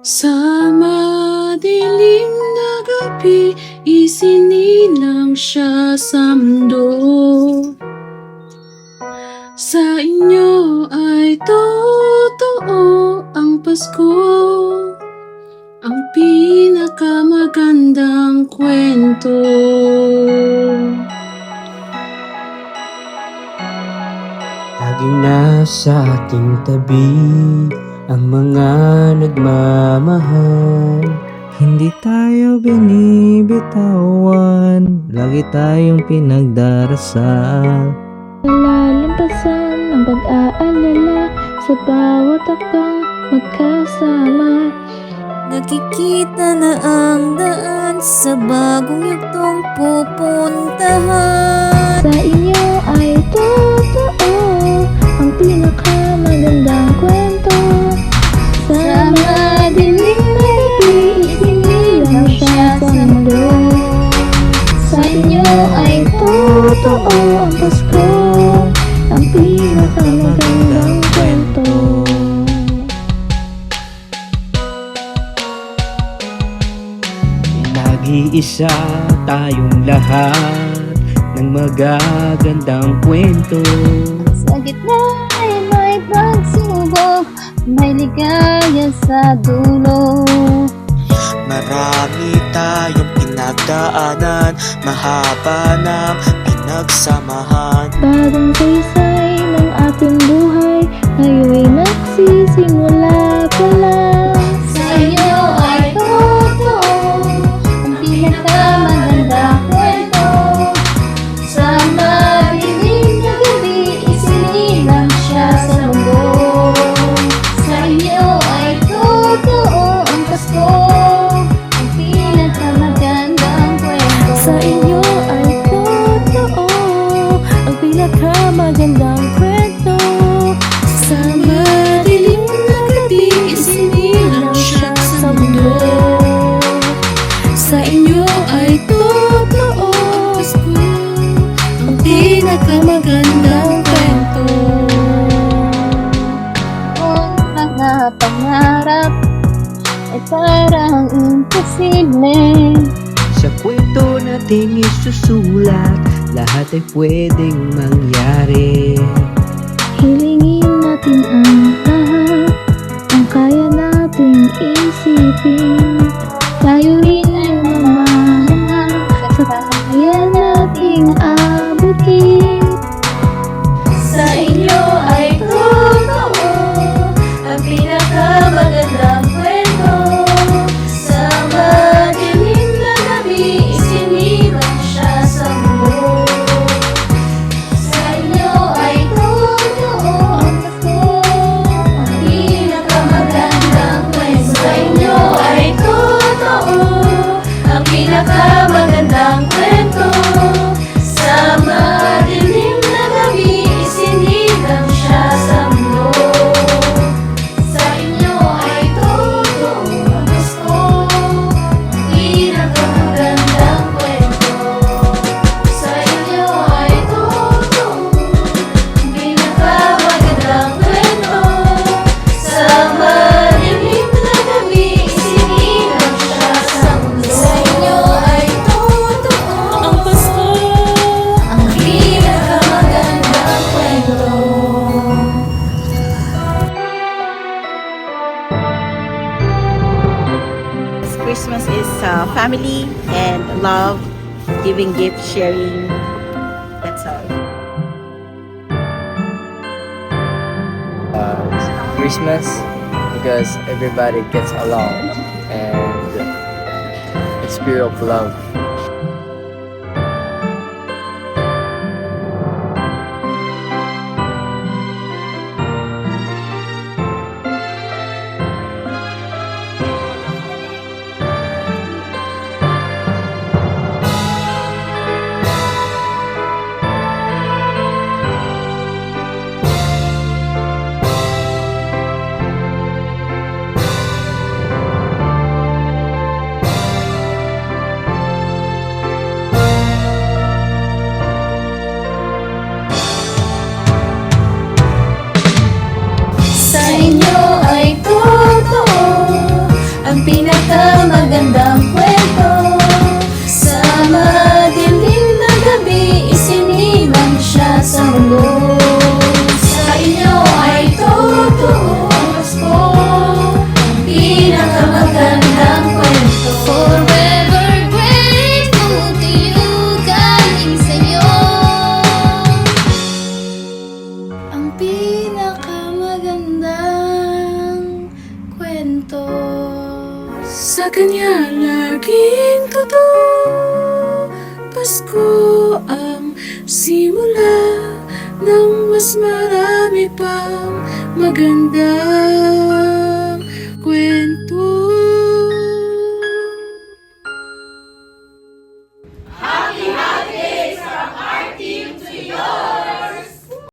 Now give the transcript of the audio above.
Sa madilim na gabi, isinilang siya sa mundo. Sa inyo ay totoo ang Pasko, ang pinakamagandang kwento. Laging nasa ating tabi ang mga nagmamahal. Hindi tayo binibitawan, lagi tayong pinagdarasal. Lalampasan ang pag-aalala sa bawat takang magkasama. Nakikita na ang daan sa bagong yugtong pupuntahan. Sa inyo ay totoo ang pinakamagandang kwento. Sa madilim na gabi, isinilang siya sa mundo. Sa inyo ay totoo ang Pasko, ang pinakamagandang kwento. Nag-iisa tayong lahat ng magagandang kwento. Sa gitna ay may pagsubok, may ligaya sa dulo. Marami tayong pinagdaanan, mahaba ng pinagsamahan. Bagong saysay ng ating buhay, ngayon'y nagsisimula pa lang. Sa inyo ay totoo ang pinakamagandang kwento. Sa madilim na gabi, isinilang siya sa mundo. Sa inyo ay totoo ang Pasko, ang pinakamagandang kwento. Sa inyo ay totoo ang pinakamagandang kwento. Sa madilim na gabi, isinilang siya sa mundo. Sa inyo ay totoo Pasko, ang pinakamagandang kwento. Ang mga pangarap ay parang imposible. Sa kwento nating isusulat, lahat ay pwedeng mangyari. Hilingin natin ang lahat, ang kaya nating isipin. Tayo rin ay mamahal sa kaya nating abutin. Sa inyo ay totoo ang pinakamagandang kwento. Sa madilim na gabi, isinilang siya sa mundo. Sa inyo ay totoo ang Pasko, ang pinakamagandang kwento. Sa inyo ay totoo ang pinakamagandang kwento. Sa madilim na gabi, isinilang siya sa mundo. Sa inyo ay totoo ang Pasko, ang pinakamagandang kwento. Sa inyo ay totoo ang pinakamagandang kwento. Sa madilim na gabi, isinilang siya sa mundo. Sa inyo ay totoo Ang Pasko, ang pinakamagandang kwento. Christmas is family and love, giving gift, sharing. That's all. Christmas because everybody gets along and it's spirit of love. Pasko ang simula ng mas marami pang maganda.